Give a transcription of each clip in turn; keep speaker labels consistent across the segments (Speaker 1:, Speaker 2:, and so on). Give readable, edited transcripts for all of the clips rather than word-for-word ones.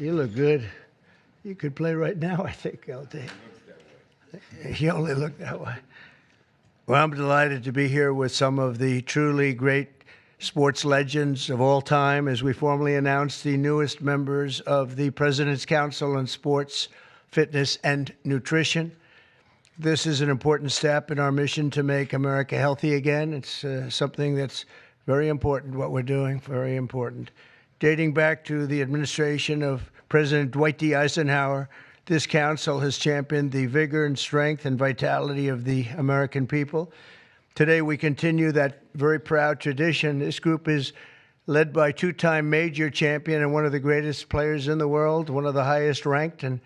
Speaker 1: You look good. You could play right now, I think, LT. You only look that way. Well, I'm delighted to be here with some of the truly great sports legends of all time as we formally announce the newest members of the President's Council on Sports, Fitness, and Nutrition. This is an important step in our mission to make America healthy again. It's something that's very important, what we're doing, very important. Dating back to the administration of President Dwight D. Eisenhower, this council has championed the vigor and strength and vitality of the American people. Today, we continue that very proud tradition. This group is led by two-time major champion and one of the greatest players in the world, one of the highest ranked, and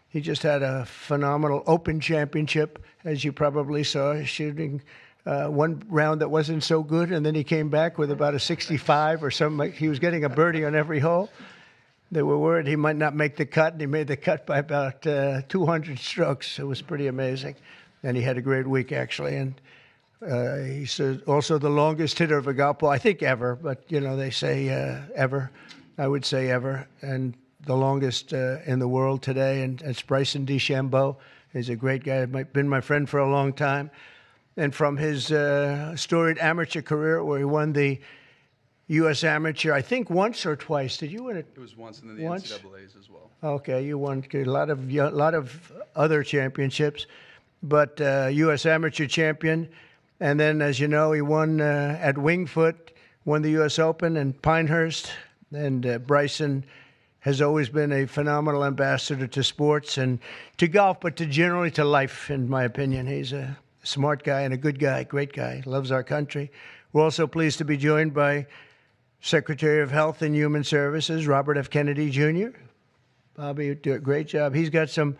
Speaker 1: he just had a phenomenal Open Championship, as you probably saw, shooting one round that wasn't so good, and then he came back with about a 65 or something. He was getting a birdie on every hole. They were worried he might not make the cut, and he made the cut by about 200 strokes. It was pretty amazing, and he had a great week, actually. And he's also the longest hitter of a golf ball, I think ever, but, you know, they say ever. I would say ever. And the longest in the world today, and it's Bryson DeChambeau. He's a great guy, been my friend for a long time. And from his storied amateur career, where he won the U.S. Amateur, I think once or twice. Did you win it?
Speaker 2: It was once, and then the NCAAs as well.
Speaker 1: Okay, you won a lot of other championships, but U.S. Amateur champion. And then, as you know, he won at Winged Foot, won the U.S. Open and Pinehurst. And Bryson has always been a phenomenal ambassador to sports and to golf, but generally to life, in my opinion. He's a smart guy and a good guy, great guy, loves our country. We're also pleased to be joined by Secretary of Health and Human Services, Robert F. Kennedy, Jr. Bobby, you do a great job. He's got some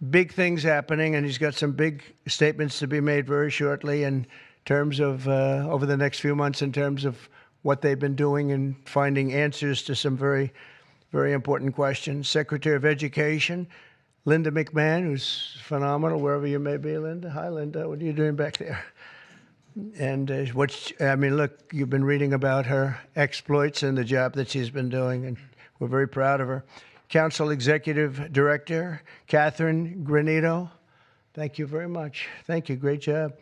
Speaker 1: big things happening, and he's got some big statements to be made very shortly in terms of, over the next few months, in terms of what they've been doing and finding answers to some very, very important questions. Secretary of Education, Linda McMahon, who's phenomenal, wherever you may be, Linda. Hi, Linda. What are you doing back there? And look, you've been reading about her exploits and the job that she's been doing, and we're very proud of her. Council Executive Director, Catherine Granito. Thank you very much. Thank you. Great job.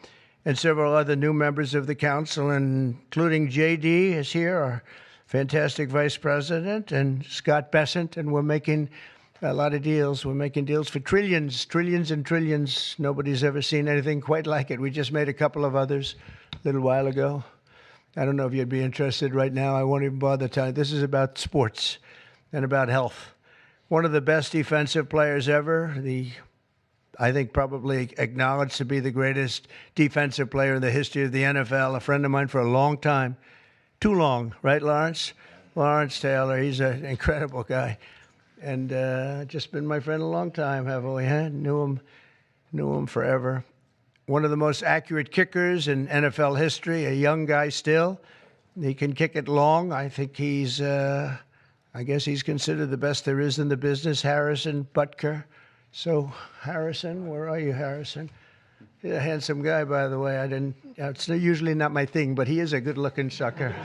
Speaker 1: And several other new members of the council, including J.D. is here, our fantastic Vice President, and Scott Bessent, and we're making a lot of deals. We're making deals for trillions and trillions. Nobody's ever seen anything quite like it. We just made a couple of others a little while ago. I don't know if you'd be interested right now. I won't even bother telling you. This is about sports and about health. One of the best defensive players ever, I think probably acknowledged to be the greatest defensive player in the history of the NFL, a friend of mine for a long time. Too long, right, Lawrence? Lawrence Taylor, he's an incredible guy. And just been my friend a long time, haven't we? Huh? Knew him forever. One of the most accurate kickers in NFL history, a young guy still. He can kick it long. I think I guess he's considered the best there is in the business, Harrison Butker. So, Harrison, where are you, Harrison? He's a handsome guy, by the way. It's usually not my thing, but he is a good-looking sucker.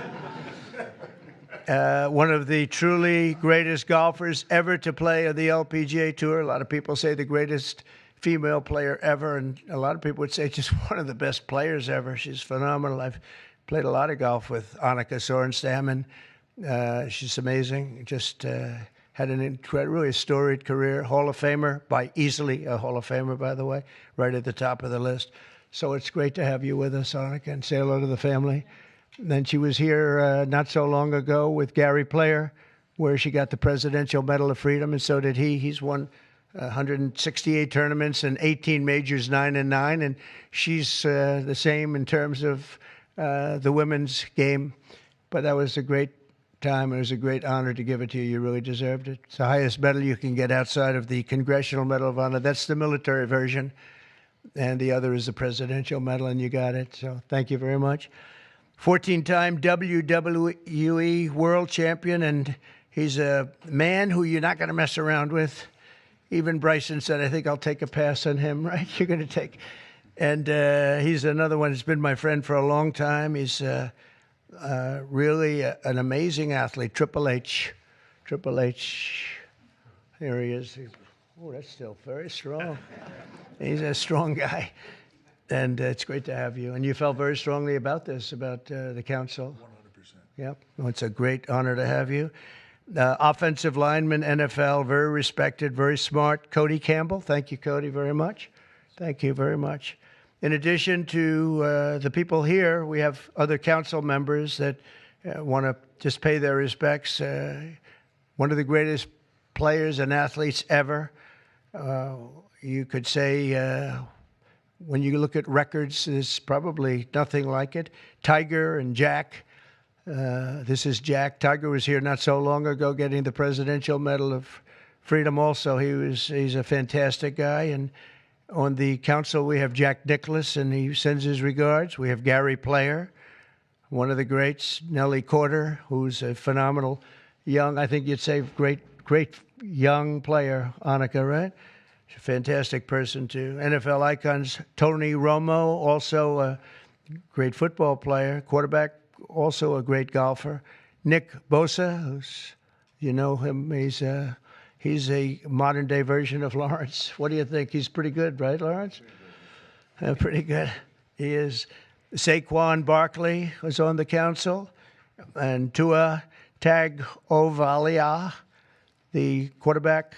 Speaker 1: One of the truly greatest golfers ever to play on the LPGA Tour. A lot of people say the greatest female player ever, and a lot of people would say just one of the best players ever. She's phenomenal. I've played a lot of golf with Annika Sorenstam, and she's amazing. Just had an really storied career. Hall of Famer, easily a Hall of Famer, by the way, right at the top of the list. So it's great to have you with us, Annika, and say hello to the family. Then she was here not so long ago with Gary Player, where she got the Presidential Medal of Freedom, and so did he. He's won 168 tournaments and 18 majors, 9-9, and she's the same in terms of the women's game. But that was a great time. It was a great honor to give it to you. You really deserved it. It's the highest medal you can get outside of the Congressional Medal of Honor. That's the military version, and the other is the Presidential Medal, and you got it. So thank you very much. 14-time WWE World Champion, and he's a man who you're not going to mess around with. Even Bryson said, I think I'll take a pass on him, right? You're going to take. And he's another one who's been my friend for a long time. He's really an amazing athlete, Triple H. Triple H. Here he is. Oh, that's still very strong. He's a strong guy. And it's great to have you. And you felt very strongly about this, about the council.
Speaker 3: 100%.
Speaker 1: Yep. Well, it's a great honor to have you. Offensive lineman, NFL, very respected, very smart. Cody Campbell. Thank you, Cody, very much. Thank you very much. In addition to the people here, we have other council members that want to just pay their respects. One of the greatest players and athletes ever. You could say... when you look at records, there's probably nothing like it. Tiger and Jack. This is Jack. Tiger was here not so long ago getting the Presidential Medal of Freedom also. He's a fantastic guy. And on the council, we have Jack Nicklaus, and he sends his regards. We have Gary Player, one of the greats. Nellie Corder, who's a phenomenal young, I think you'd say great young player, Annika, right? She's a fantastic person, too. NFL icons, Tony Romo, also a great football player. Quarterback, also a great golfer. Nick Bosa, who's, you know him, he's a modern-day version of Lawrence. What do you think? He's pretty good, right, Lawrence? Pretty good. He is. Saquon Barkley was on the council. And Tua Tagovailoa, the quarterback,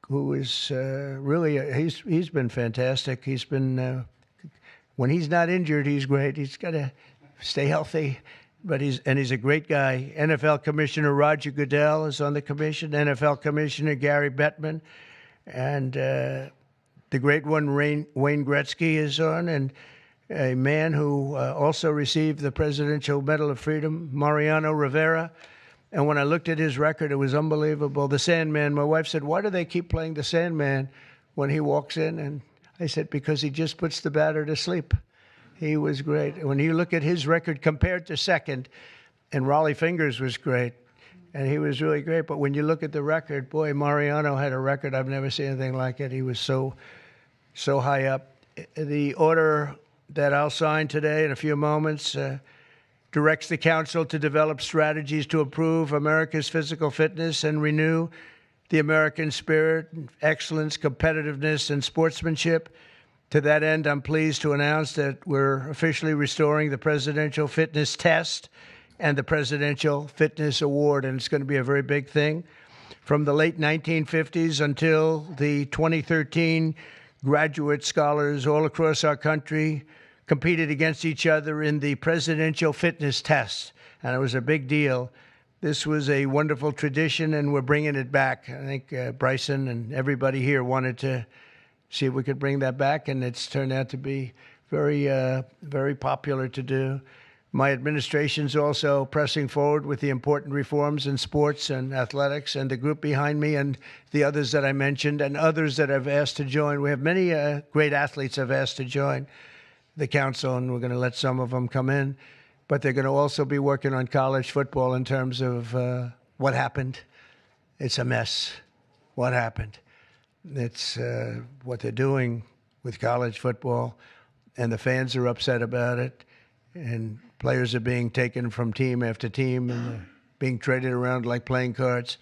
Speaker 1: who is really, he's been fantastic. He's been, when he's not injured, he's great. He's got to stay healthy, but he's a great guy. NFL Commissioner Roger Goodell is on the commission. NFL Commissioner Gary Bettman, and the great one, Wayne Gretzky, is on, and a man who also received the Presidential Medal of Freedom, Mariano Rivera. And when I looked at his record, it was unbelievable. The Sandman, my wife said, why do they keep playing the Sandman when he walks in? And I said, because he just puts the batter to sleep. He was great. When you look at his record compared to second, and Raleigh Fingers was great, and he was really great. But when you look at the record, boy, Mariano had a record. I've never seen anything like it. He was so high up. The order that I'll sign today in a few moments directs the council to develop strategies to improve America's physical fitness and renew the American spirit, excellence, competitiveness, and sportsmanship. To that end, I'm pleased to announce that we're officially restoring the Presidential Fitness Test and the Presidential Fitness Award, and it's going to be a very big thing. From the late 1950s until the 2013, graduate scholars all across our country competed against each other in the Presidential Fitness Test, and it was a big deal. This was a wonderful tradition, and we're bringing it back. I think Bryson and everybody here wanted to see if we could bring that back, and it's turned out to be very popular to do. My administration's also pressing forward with the important reforms in sports and athletics, and the group behind me and the others that I mentioned and others that I've asked to join. We have many great athletes I've asked to join the council, and we're going to let some of them come in. But they're going to also be working on college football in terms of what happened. It's a mess. What happened? It's what they're doing with college football, and the fans are upset about it, and players are being taken from team after team and being traded around like playing cards,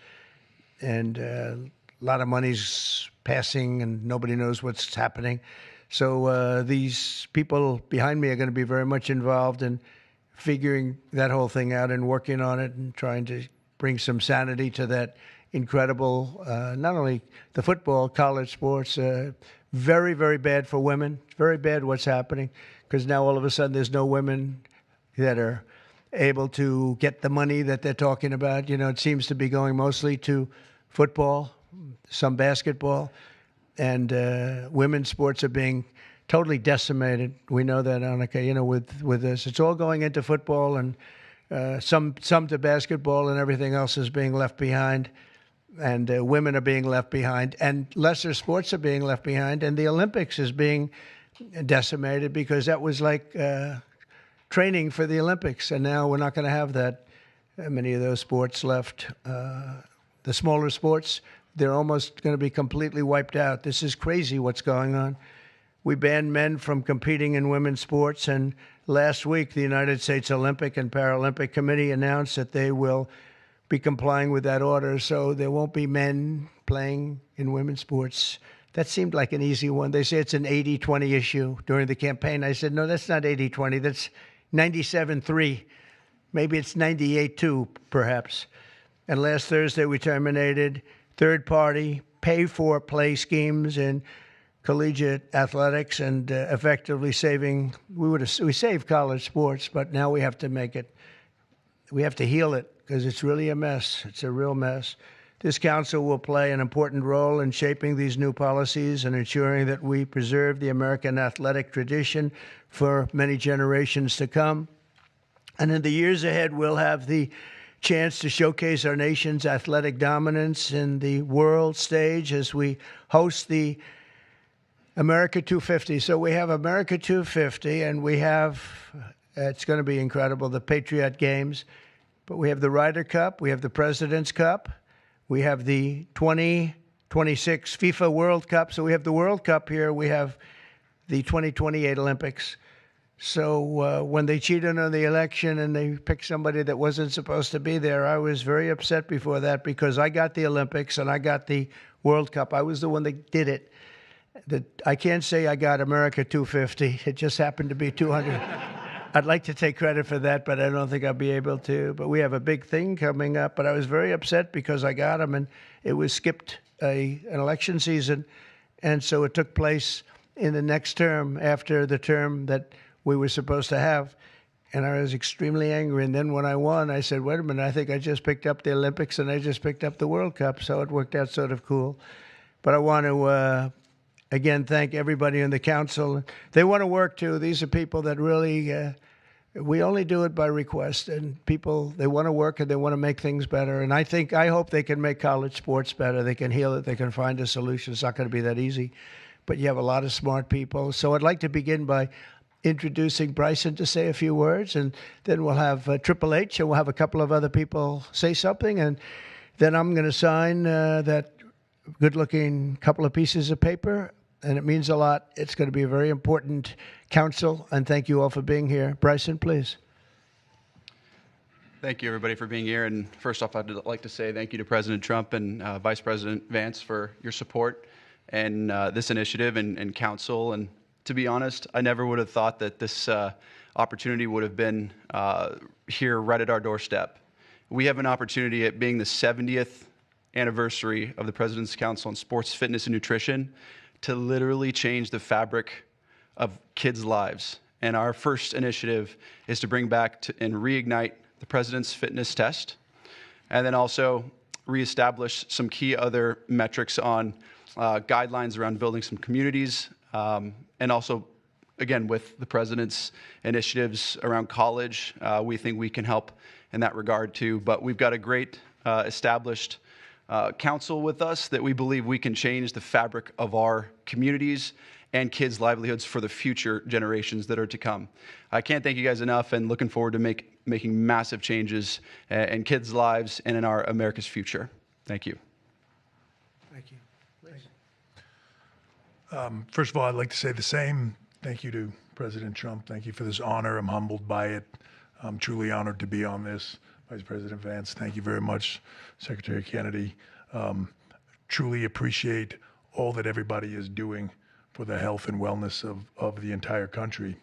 Speaker 1: and a lot of money's passing, and nobody knows what's happening. So these people behind me are going to be very much involved in figuring that whole thing out and working on it and trying to bring some sanity to that incredible, not only the football, college sports, very, very bad for women. Very bad what's happening, because now all of a sudden there's no women that are able to get the money that they're talking about. You know, it seems to be going mostly to football, some basketball, and women's sports are being totally decimated. We know that, Annika, you know, with this. It's all going into football, and some to basketball, and everything else is being left behind. And women are being left behind, and lesser sports are being left behind, and the Olympics is being decimated because that was like training for the Olympics, and now we're not going to have that many of those sports left. The smaller sports, they're almost going to be completely wiped out. This is crazy what's going on. We banned men from competing in women's sports, and last week the United States Olympic and Paralympic Committee announced that they will be complying with that order, so there won't be men playing in women's sports. That seemed like an easy one. They say it's an 80-20 issue during the campaign. I said, no, that's not 80-20. That's 97-3. Maybe it's 98-2, perhaps. And last Thursday, we terminated third-party pay-for-play schemes in collegiate athletics and effectively we saved college sports, but now we have to we have to heal it because it's really a mess. It's a real mess. This council will play an important role in shaping these new policies and ensuring that we preserve the American athletic tradition for many generations to come. And in the years ahead, we'll have the chance to showcase our nation's athletic dominance in the world stage as we host the America 250. So we have America 250, and we have, it's going to be incredible, the Patriot Games. But we have the Ryder Cup, we have the President's Cup, we have the 2026 FIFA World Cup. So we have the World Cup here, we have the 2028 Olympics. So when they cheated on the election and they picked somebody that wasn't supposed to be there, I was very upset before that because I got the Olympics and I got the World Cup. I was the one that did it. I can't say I got America 250. It just happened to be 200. I'd like to take credit for that, but I don't think I'll be able to. But we have a big thing coming up. But I was very upset because I got them, and it was skipped an election season. And so it took place in the next term after the term that we were supposed to have. And I was extremely angry. And then when I won, I said, wait a minute, I think I just picked up the Olympics and I just picked up the World Cup. So it worked out sort of cool. But I want to again, thank everybody in the council. They want to work, too. These are people that really, we only do it by request. And people, they want to work and they want to make things better. And I hope they can make college sports better. They can heal it. They can find a solution. It's not going to be that easy. But you have a lot of smart people. So I'd like to begin by introducing Bryson to say a few words. And then we'll have Triple H, and we'll have a couple of other people say something. And then I'm going to sign that good-looking couple of pieces of paper, and it means a lot. It's going to be a very important council, and thank you all for being here. Bryson, please.
Speaker 2: Thank you, everybody, for being here. And first off, I'd like to say thank you to President Trump and Vice President Vance for your support and this initiative and council. And to be honest, I never would have thought that this opportunity would have been here right at our doorstep. We have an opportunity at being the 70th anniversary of the President's Council on Sports, Fitness, and Nutrition to literally change the fabric of kids' lives. And our first initiative is to bring back and reignite the President's Fitness Test, and then also reestablish some key other metrics on guidelines around building some communities, and also, again, with the President's initiatives around college, we think we can help in that regard too. But we've got a great established council with us that we believe we can change the fabric of our communities and kids' livelihoods for the future generations that are to come. I can't thank you guys enough, and looking forward to making massive changes in kids' lives and in our America's future. Thank you.
Speaker 1: Thank you.
Speaker 3: First of all, I'd like to say the same. Thank you to President Trump. Thank you for this honor. I'm humbled by it. I'm truly honored to be on this. Vice President Vance, thank you very much. Secretary Kennedy, truly appreciate all that everybody is doing for the health and wellness of the entire country.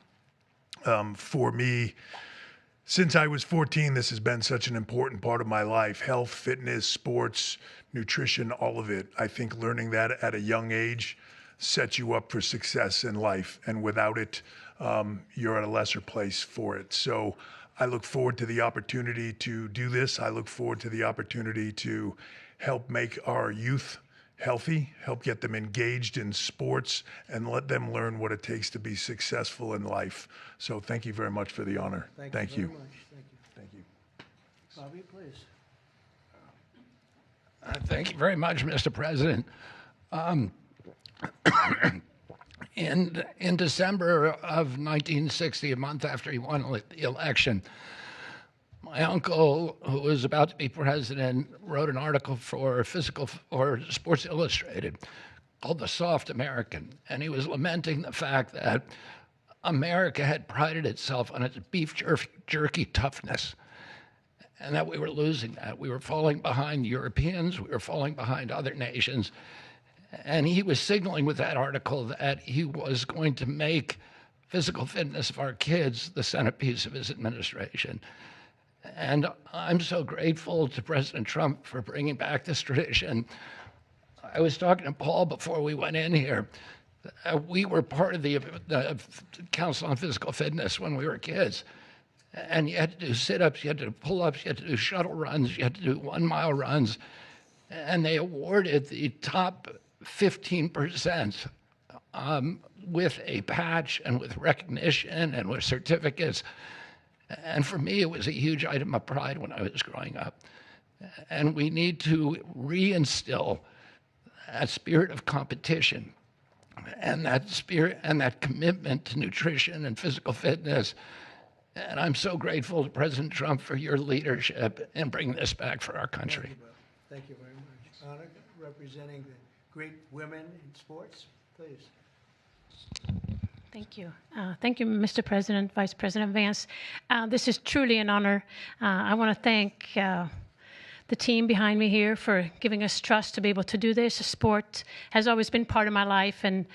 Speaker 3: For me, since I was 14, this has been such an important part of my life. Health, fitness, sports, nutrition, all of it. I think learning that at a young age sets you up for success in life. And without it, you're at a lesser place for it. So I look forward to the opportunity to do this. I look forward to the opportunity to help make our youth healthy, help get them engaged in sports, and let them learn what it takes to be successful in life. So thank you very much for the honor. Thank you.
Speaker 1: Very much. Thank you. Bobby, please.
Speaker 4: Thank you very much, Mr. President. In December of 1960, a month after he won the election, my uncle, who was about to be president, wrote an article for Sports Illustrated called The Soft American, and he was lamenting the fact that America had prided itself on its beef jerky toughness. and that we were losing that. We were falling behind Europeans. We were falling behind other nations. And he was signaling with that article that he was going to make physical fitness of our kids the centerpiece of his administration. And I'm so grateful to President Trump for bringing back this tradition. I was talking to Paul before we went in here. We were part of the Council on Physical Fitness when we were kids. And you had to do sit-ups, you had to do pull-ups, you had to do shuttle runs, you had to do 1 mile runs. And they awarded the top 15% with a patch and with recognition and with certificates. And for me, it was a huge item of pride when I was growing up. And we need to reinstill that spirit of competition and that spirit and that commitment to nutrition and physical fitness. And I'm so grateful to President Trump for your leadership in bringing this back for our country.
Speaker 1: Thank you very much. Anna, representing the great women in sports, please.
Speaker 5: Thank you. Thank you, Mr. President, Vice President Vance. This is truly an honor. I want to thank the team behind me here for giving us trust to be able to do this. Sport has always been part of my life, and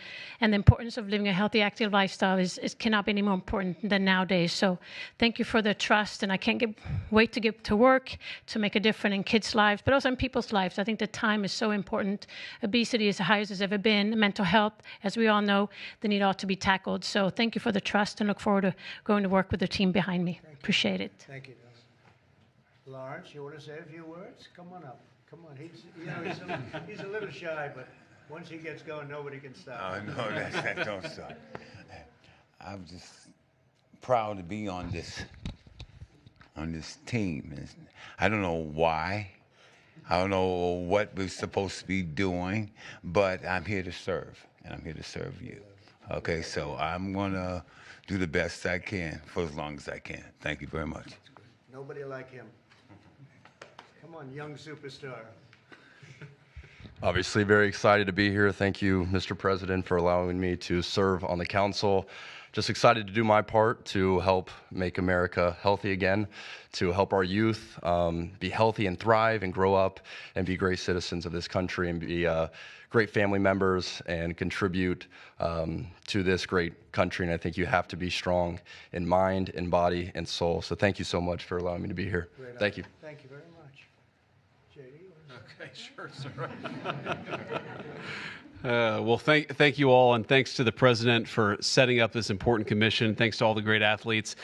Speaker 5: the importance of living a healthy, active lifestyle cannot be any more important than nowadays. So thank you for the trust, and I can't wait to get to work to make a difference in kids' lives, but also in people's lives. I think the time is so important. Obesity is the highest it's ever been. Mental health, as we all know, the need ought to be tackled. So thank you for the trust, and look forward to going to work with the team behind me. Appreciate it.
Speaker 1: Thank you. Lawrence, you want to say a few words? Come on up. Come on. He's a little shy, but once he gets going, nobody can stop.
Speaker 6: Oh, no, that don't stop. I'm just proud to be on this team. I don't know why. I don't know what we're supposed to be doing, but I'm here to serve, and I'm here to serve you. Okay, so I'm going to do the best I can for as long as I can. Thank you very much.
Speaker 1: Nobody like him. Come on, young superstar.
Speaker 7: Obviously very excited to be here. Thank you, Mr. President, for allowing me to serve on the council. Just excited to do my part to help make America healthy again, to help our youth be healthy and thrive and grow up and be great citizens of this country and be great family members and contribute to this great country. And I think you have to be strong in mind, in body, and soul. So thank you so much for allowing me to be here. Thank you.
Speaker 1: Thank you very much.
Speaker 8: Okay, sure, sir. Well, thank you all, and thanks to the president for setting up this important commission. Thanks to all the great athletes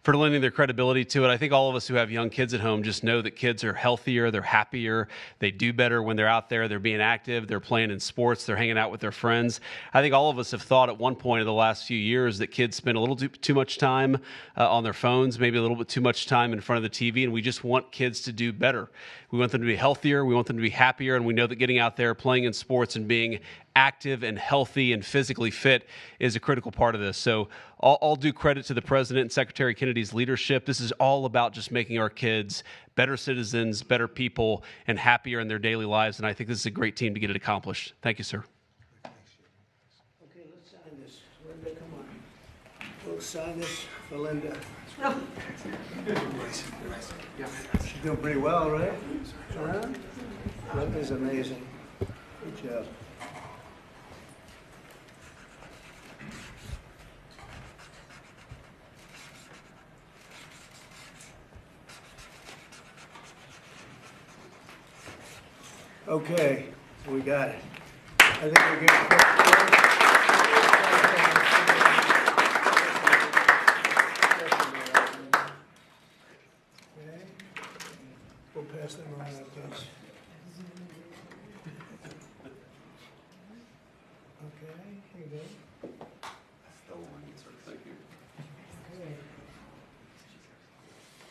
Speaker 8: for lending their credibility to it. I think all of us who have young kids at home just know that kids are healthier, they're happier, they do better when they're out there, they're being active, they're playing in sports, they're hanging out with their friends. I think all of us have thought at one point in the last few years that kids spend a little too much time on their phones, maybe a little bit too much time in front of the TV, and we just want kids to do better. We want them to be healthier, we want them to be happier, and we know that getting out there, playing in sports, and being active and healthy and physically fit is a critical part of this. So all due credit to the President and Secretary Kennedy's leadership. This is all about just making our kids better citizens, better people, and happier in their daily lives. And I think this is a great team to get it accomplished. Thank you, sir.
Speaker 1: Okay, let's sign this. Linda, come on. We'll sign this for Linda. She's doing pretty well, right? Linda's amazing. Good job. Okay, we got it. I think we're good. Okay. We'll pass them around, please. Okay, here you go.
Speaker 8: Thank you.
Speaker 1: Okay.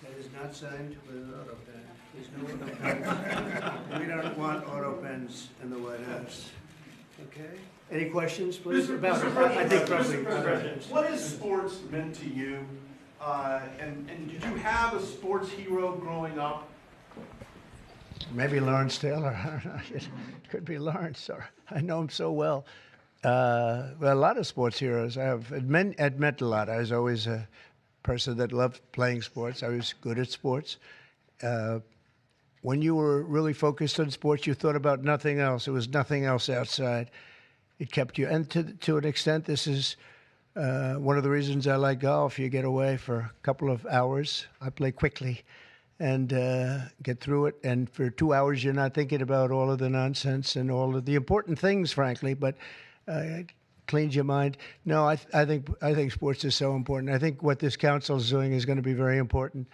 Speaker 1: That is not signed with an auto pen. There's no auto pen. We don't want auto pens in the White House. Okay? Any questions, please? About it? I think probably.
Speaker 9: What has sports meant to you? And did you have a sports hero growing up?
Speaker 1: Maybe Lawrence Taylor. I don't know. It could be Lawrence. Or I know him so well. Well, a lot of sports heroes. It meant a lot. I was always a person that loved playing sports. I was good at sports. when you were really focused on sports, you thought about nothing else. There was nothing else outside. It kept you. And to an extent, this is one of the reasons I like golf. You get away for a couple of hours. I play quickly and get through it. And for 2 hours, you're not thinking about all of the nonsense and all of the important things, frankly, but it cleans your mind. No, I think sports is so important. I think what this council is doing is going to be very important.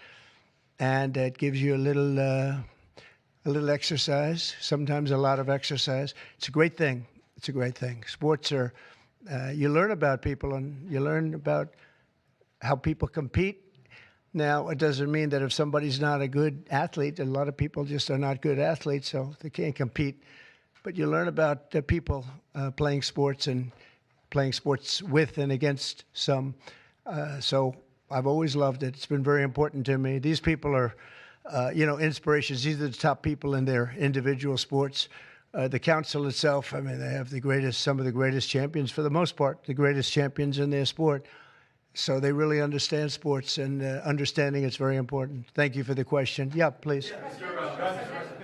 Speaker 1: And it gives you a little exercise, sometimes a lot of exercise. It's a great thing. It's a great thing. Sports are, you learn about people and you learn about how people compete. Now, it doesn't mean that if somebody's not a good athlete, a lot of people just are not good athletes, so they can't compete. But you learn about people playing sports and playing sports with and against some. So I've always loved it. It's been very important to me. These people are, inspirations. These are the top people in their individual sports. The council itself, I mean, they have some of the greatest champions, for the most part, the greatest champions in their sport. So they really understand sports, and understanding it's very important. Thank you for the question. Yeah, please.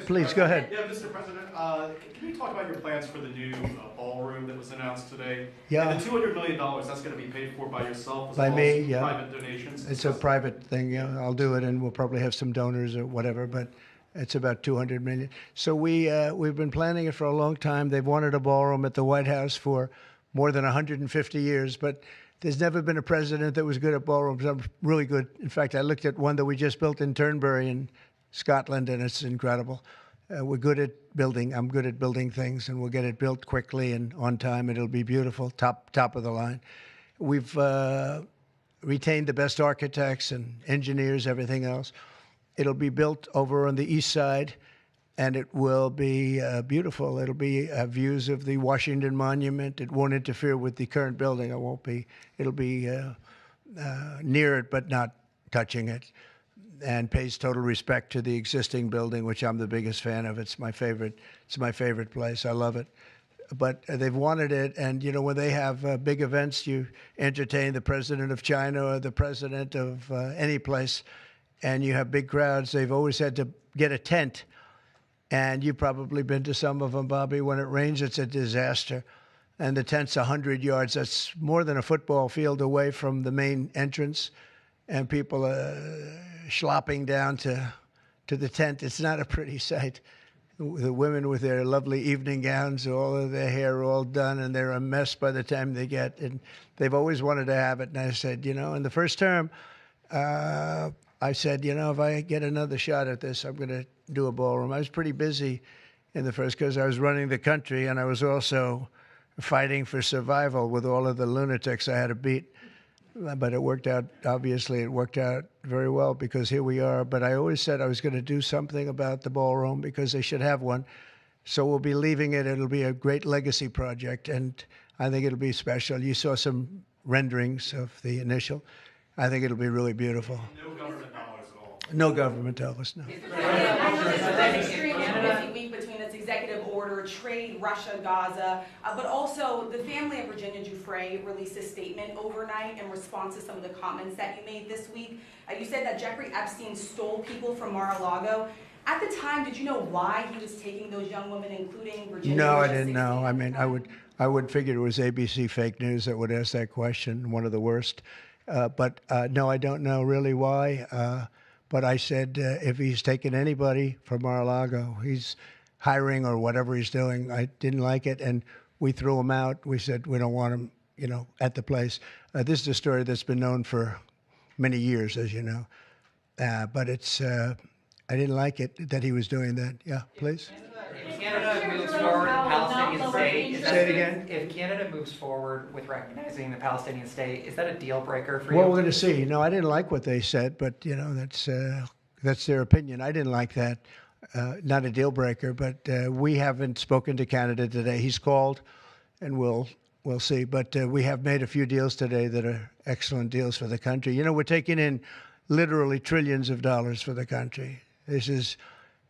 Speaker 1: Please, go ahead.
Speaker 9: Yeah, Mr. President, can you talk about your plans for the new ballroom that was announced today?
Speaker 1: Yeah.
Speaker 9: And the $200 million, that's going to be paid for by yourself as
Speaker 1: By
Speaker 9: well
Speaker 1: me,
Speaker 9: as
Speaker 1: yeah.
Speaker 9: private donations?
Speaker 1: It's a private thing. Yeah, I'll do it, and we'll probably have some donors or whatever, but it's about $200 million. So we've been planning it for a long time. They've wanted a ballroom at the White House for more than 150 years, but there's never been a president that was good at ballrooms. I'm really good. In fact, I looked at one that we just built in Turnberry in Scotland, and it's incredible. We're good at building. I'm good at building things, and we'll get it built quickly and on time. It'll be beautiful, top of the line. We've retained the best architects and engineers, everything else. It'll be built over on the east side, and it will be beautiful. It'll be views of the Washington Monument. It won't interfere with the current building. It'll be near it, but not touching it, and pays total respect to the existing building, which I'm the biggest fan of. It's my favorite place. I love it. But they've wanted it, and when they have big events, you entertain the president of China or the president of any place, and you have big crowds. They've always had to get a tent. And you've probably been to some of them, Bobby. When it rains, it's a disaster. And the tent's 100 yards. That's more than a football field away from the main entrance. And people are schlopping down to the tent. It's not a pretty sight. The women with their lovely evening gowns, all of their hair all done, and they're a mess by the time they get. And they've always wanted to have it. And I said, in the first term, I said, if I get another shot at this, I'm going to do a ballroom. I was pretty busy in the first because I was running the country, and I was also fighting for survival with all of the lunatics I had to beat. But it worked out, obviously, it worked out very well because here we are. But I always said I was going to do something about the ballroom because they should have one. So we'll be leaving it. It'll be a great legacy project, and I think it'll be special. You saw some renderings of the initial. I think it'll be really beautiful.
Speaker 9: No government dollars at all.
Speaker 1: No government dollars, no.
Speaker 10: Busy week between this executive order, trade, Russia, Gaza, but also the family of Virginia Giuffre released a statement overnight in response to some of the comments that you made this week. You said that Jeffrey Epstein stole people from Mar-a-Lago. At the time, did you know why he was taking those young women, including Virginia?
Speaker 1: No, I didn't know. I mean, I would figure it was ABC fake news that would ask that question, one of the worst. But no, I don't know really why. But I said, if he's taking anybody from Mar-a-Lago, he's hiring or whatever he's doing. I didn't like it, and we threw him out. We said we don't want him, at the place. This is a story that's been known for many years, as you know. But it's, I didn't like it that he was doing that. Yeah, please.
Speaker 11: If Canada moves forward with Palestinian state,
Speaker 1: Say it again.
Speaker 11: If Canada moves forward with recognizing the Palestinian state, is that a deal breaker for you?
Speaker 1: Well, we're going to see. I didn't like what they said, but that's their opinion. I didn't like that. Not a deal breaker, but we haven't spoken to Canada today. He's called, and we'll see. But we have made a few deals today that are excellent deals for the country. We're taking in literally trillions of dollars for the country. This is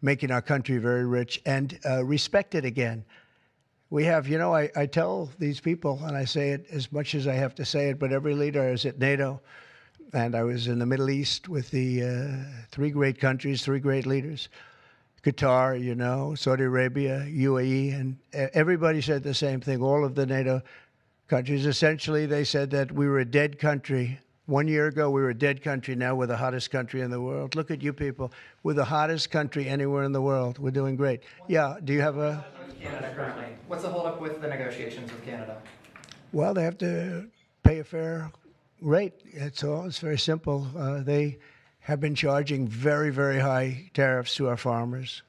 Speaker 1: making our country very rich and respected again. We have, I tell these people, and I say it as much as I have to say it, but every leader is at NATO, and I was in the Middle East with the three great countries, three great leaders. Qatar, you know, Saudi Arabia, UAE, and everybody said the same thing. All of the NATO countries, essentially, they said that we were a dead country. 1 year ago, we were a dead country. Now we're the hottest country in the world. Look at you people. We're the hottest country anywhere in the world. We're doing great. Yeah, do you have a...
Speaker 11: Canada currently. What's the holdup with the negotiations with Canada?
Speaker 1: Well, they have to pay a fair rate. That's all. It's very simple. They have been charging very, very high tariffs to our farmers,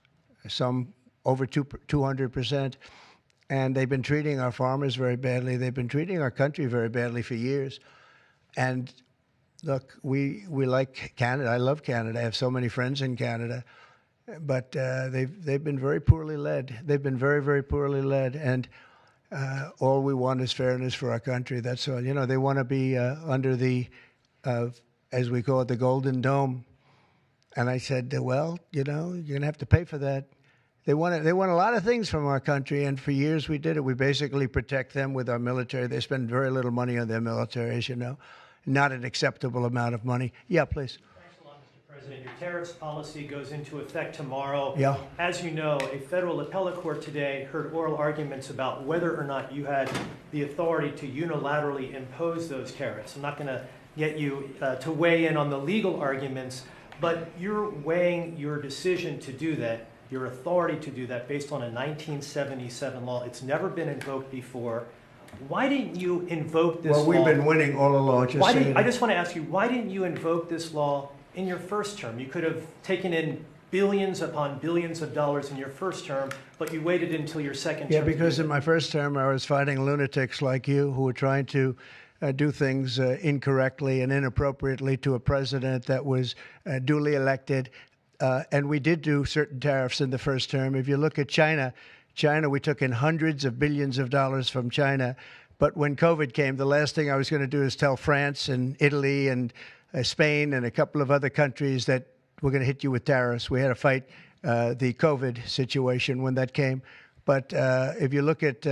Speaker 1: some over 200%. And they've been treating our farmers very badly. They've been treating our country very badly for years. And look, we like Canada. I love Canada. I have so many friends in Canada. But they've been very poorly led. They've been very, very poorly led. And all we want is fairness for our country. That's all. You know, they want to be under the, as we call it, the Golden Dome. And I said, well, you know, you're going to have to pay for that. They want a lot of things from our country, and for years we did it. We basically protect them with our military. They spend very little money on their military, as you know. Not an acceptable amount of money. Yeah, please.
Speaker 9: Thanks a lot, Mr. President. Your tariffs policy goes into effect tomorrow.
Speaker 1: Yeah.
Speaker 9: As you know, a federal appellate court today heard oral arguments about whether or not you had the authority to unilaterally impose those tariffs. I'm not going to get you to weigh in on the legal arguments, but you're weighing your decision to do that, your authority to do that, based on a 1977 law. It's never been invoked before. Why didn't you invoke this law?
Speaker 1: Well, we've been winning all along.
Speaker 9: I just want to ask you, why didn't you invoke this law in your first term? You could have taken in billions upon billions of dollars in your first term, but you waited until your second term.
Speaker 1: Yeah, because in my first term, I was fighting lunatics like you who were trying to do things incorrectly and inappropriately to a president that was duly elected. And we did do certain tariffs in the first term. If you look at China, we took in hundreds of billions of dollars from China. But when COVID came, the last thing I was going to do is tell France and Italy and Spain and a couple of other countries that we're going to hit you with tariffs. We had to fight the COVID situation when that came. But if you look at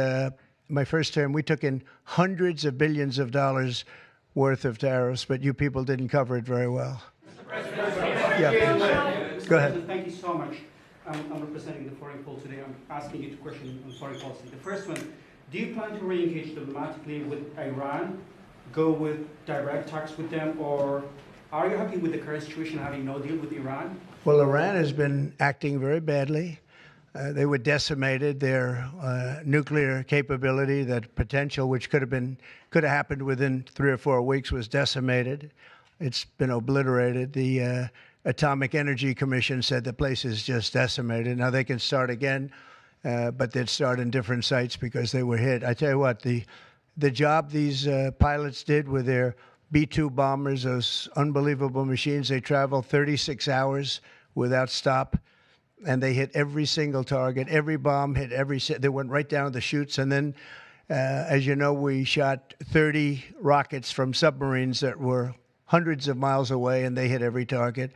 Speaker 1: my first term, we took in hundreds of billions of dollars worth of tariffs, but you people didn't cover it very well. Yeah, please. Go ahead.
Speaker 12: Thank you so much. I'm representing the foreign poll today. I'm asking you two questions on foreign policy. The first one, do you plan to re-engage diplomatically with Iran, go with direct talks with them, or are you happy with the current situation, having no deal with Iran?
Speaker 1: Well, Iran has been acting very badly. They were decimated. Their nuclear capability, that potential, which could have happened within 3 or 4 weeks, was decimated. It's been obliterated. The Atomic Energy Commission said the place is just decimated. Now they can start again, but they'd start in different sites because they were hit. I tell you what, the job these pilots did with their B-2 bombers, those unbelievable machines, they traveled 36 hours without stop, and they hit every single target. Every bomb hit they went right down the chutes, and then, as you know, we shot 30 rockets from submarines that were hundreds of miles away, and they hit every target.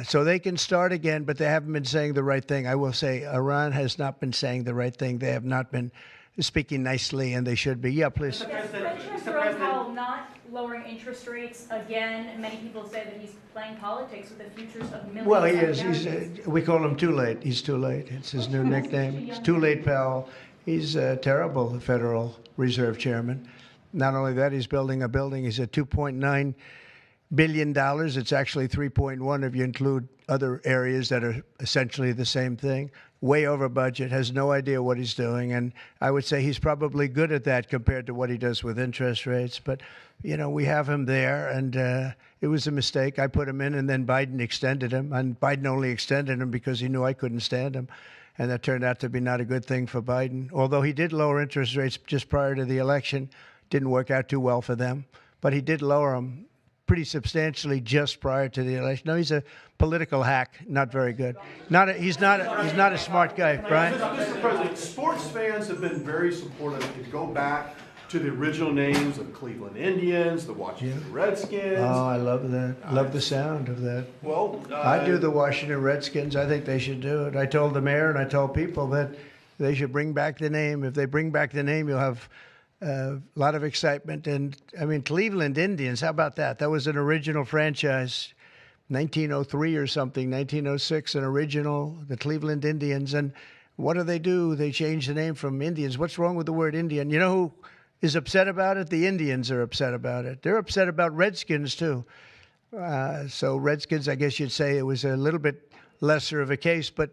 Speaker 1: So they can start again, but they haven't been saying the right thing. I will say Iran has not been saying the right thing. They have not been speaking nicely, and they should be. Yeah, please.
Speaker 13: Mr. Powell not lowering interest rates again. Many people say that he's playing politics with the futures of millions.
Speaker 1: Well, he is. We call him Too Late. He's Too Late. It's his new nickname. It's Too Late, Powell. He's a terrible Federal Reserve Chairman. Not only that, he's building a building. He's at $2.9 billion. It's actually 3.1 if you include other areas that are essentially the same thing. Way over budget, has no idea what he's doing. And I would say he's probably good at that compared to what he does with interest rates. But, you know, we have him there, and it was a mistake. I put him in, and then Biden extended him. And Biden only extended him because he knew I couldn't stand him. And that turned out to be not a good thing for Biden. Although he did lower interest rates just prior to the election. Didn't work out too well for them. But he did lower them pretty substantially just prior to the election. No, he's a political hack, not very good. He's not a smart guy, Brian.
Speaker 9: Mr. President, sports fans have been very supportive. You go back to the original names of Cleveland Indians, the Washington Redskins.
Speaker 1: Oh, I love that. Love the sound of that.
Speaker 9: Well,
Speaker 1: I do the Washington Redskins. I think they should do it. I told the mayor and I told people that they should bring back the name. If they bring back the name, you'll have A lot of excitement. And, I mean, Cleveland Indians, how about that? That was an original franchise, 1903 or something, 1906, an original, the Cleveland Indians. And what do? They changed the name from Indians. What's wrong with the word Indian? You know who is upset about it? The Indians are upset about it. They're upset about Redskins, too. So Redskins, I guess you'd say it was a little bit lesser of a case, but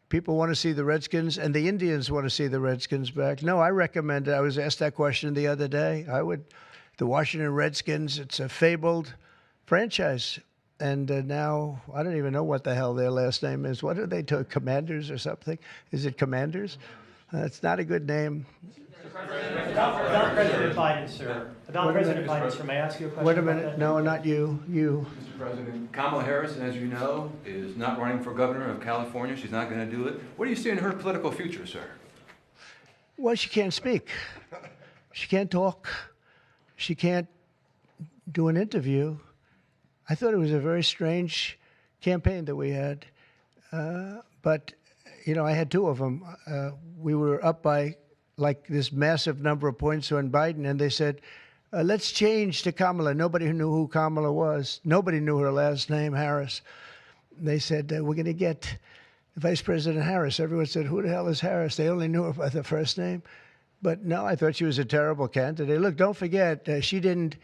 Speaker 1: people want to see the Redskins, and the Indians want to see the Redskins back. No, I recommend it. I was asked that question the other day. The Washington Redskins, it's a fabled franchise. And now, I don't even know what the hell their last name is. What are they, Commanders or something? Is it Commanders? It's not a good name.
Speaker 9: About President Biden, sir. About President Biden, sir. May I ask you a question?
Speaker 1: Wait a minute. No, not you. You.
Speaker 14: Mr. President, Kamala Harris, as you know, is not running for governor of California. She's not going to do it. What do you see in her political future, sir?
Speaker 1: Well, she can't speak. She can't talk. She can't do an interview. I thought it was a very strange campaign that we had. But, you know, I had two of them. We were up by like this massive number of points on Biden, and they said, let's change to Kamala. Nobody knew who Kamala was. Nobody knew her last name, Harris. They said, we're going to get Vice President Harris. Everyone said, who the hell is Harris? They only knew her by the first name. But no, I thought she was a terrible candidate. Look, don't forget, she didn't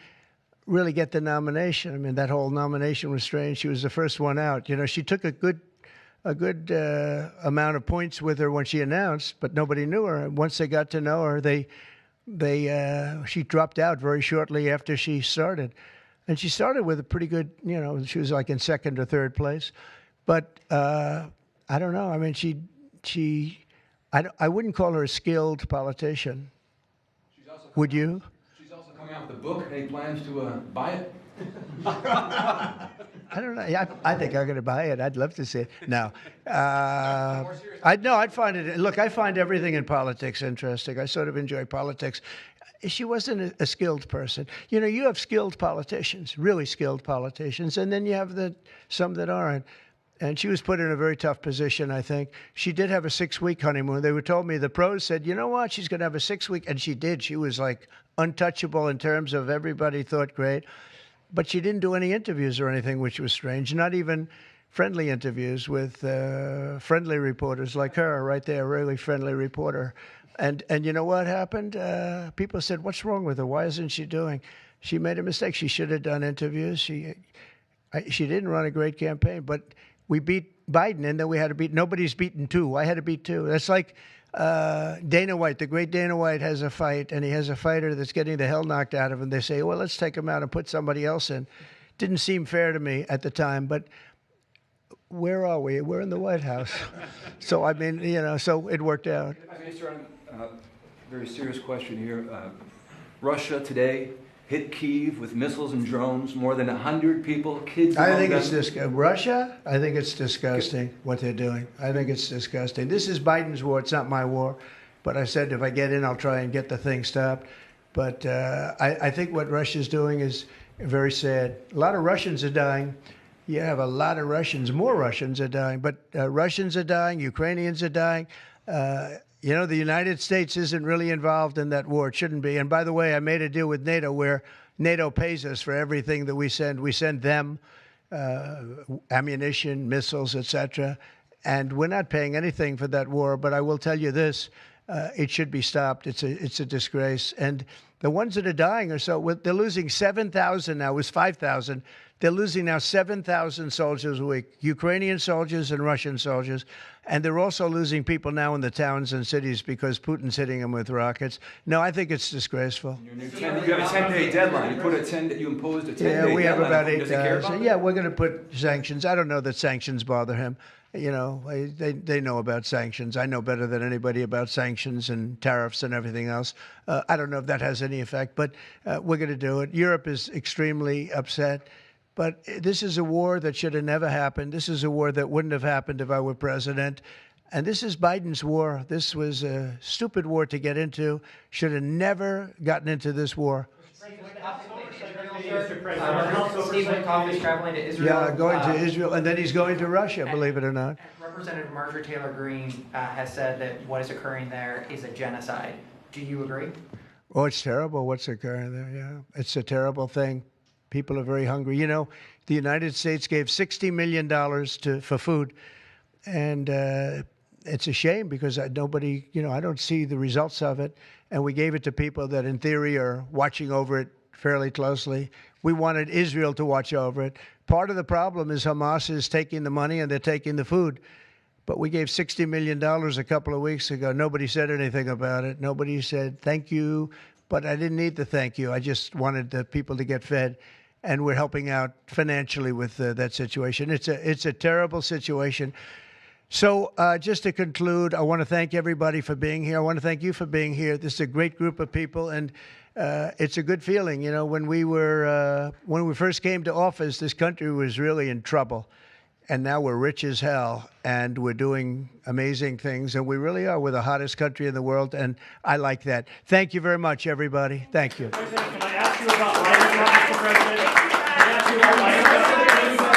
Speaker 1: really get the nomination. I mean, that whole nomination was strange. She was the first one out. You know, she took a good amount of points with her when she announced, but nobody knew her. And once they got to know her, she dropped out very shortly after she started. And she started with a pretty good, you know, she was like in second or third place. But I don't know. I mean, I wouldn't call her a skilled politician. Would you?
Speaker 14: She's also coming out with a book. Any plans to buy it?
Speaker 1: I don't know. I think I'm going to buy it. I'd love to see it. No. I'd find it. Look, I find everything in politics interesting. I sort of enjoy politics. She wasn't a skilled person. You know, you have skilled politicians, really skilled politicians, and then you have some that aren't. And she was put in a very tough position, I think. She did have a 6-week honeymoon. They were told me, the pros said, you know what, she's going to have a 6-week. And she did. She was like untouchable in terms of everybody thought great. But she didn't do any interviews or anything, which was strange. Not even friendly interviews with friendly reporters like her right there, a really friendly reporter. And you know what happened? People said, what's wrong with her? Why isn't she doing? She made a mistake. She should have done interviews. She didn't run a great campaign, but we beat Biden, and then we had to beat, nobody's beaten two. I had to beat two. That's like Dana White, the great Dana White has a fight, and he has a fighter that's getting the hell knocked out of him. They say, well, let's take him out and put somebody else in. Didn't seem fair to me at the time, but where are we? We're in the White House. So, I mean, you know, so it worked out.
Speaker 14: I can answer a very serious question here. Russia today hit Kyiv with missiles and drones, more than 100 people, kids.
Speaker 1: I think it's Russia, I think it's disgusting what they're doing. I think it's disgusting. This is Biden's war. It's not my war. But I said if I get in, I'll try and get the thing stopped. But I think what Russia's doing is very sad. A lot of Russians are dying. You have a lot of Russians. More Russians are dying. But Russians are dying. Ukrainians are dying. You know, the United States isn't really involved in that war. It shouldn't be. And by the way, I made a deal with NATO where NATO pays us for everything that we send. We send them ammunition, missiles, etc. And we're not paying anything for that war. But I will tell you this, it should be stopped. It's a disgrace. And the ones that are dying are they're losing 7,000 now. It was 5,000. They're losing now 7,000 soldiers a week, Ukrainian soldiers and Russian soldiers. And they're also losing people now in the towns and cities because Putin's hitting them with rockets. No, I think it's disgraceful.
Speaker 14: You have a 10-day deadline. You imposed a 10-day deadline.
Speaker 1: Yeah, we have about 8 days. Yeah, we're going to put sanctions. I don't know that sanctions bother him. You know, they know about sanctions. I know better than anybody about sanctions and tariffs and everything else. I don't know if that has any effect, but we're going to do it. Europe is extremely upset. But this is a war that should have never happened. This is a war that wouldn't have happened if I were president. And this is Biden's war. This was a stupid war to get into. Should have never gotten into this war.
Speaker 11: Stephen is traveling to Israel.
Speaker 1: Yeah, going to Israel, and then he's going to Russia, believe it or not.
Speaker 11: Representative Marjorie Taylor Greene has said that what is occurring there is a genocide. Do you agree?
Speaker 1: Oh, it's terrible what's occurring there, yeah. It's a terrible thing. People are very hungry. You know, the United States gave $60 million for food, and it's a shame because nobody, I don't see the results of it, and we gave it to people that in theory are watching over it fairly closely. We wanted Israel to watch over it. Part of the problem is Hamas is taking the money and they're taking the food. But we gave $60 million a couple of weeks ago. Nobody said anything about it. Nobody said thank you, but I didn't need the thank you. I just wanted the people to get fed, and we're helping out financially with that situation. It's a terrible situation. So just to conclude, I want to thank everybody for being here. I want to thank you for being here. This is a great group of people, and it's a good feeling. When we first came to office, this country was really in trouble. And now we're rich as hell, and we're doing amazing things, and we really are. We're the hottest country in the world, and I like that. Thank you very much, everybody. Thank you.
Speaker 9: President, can I ask you about Mr. President? Can I ask you about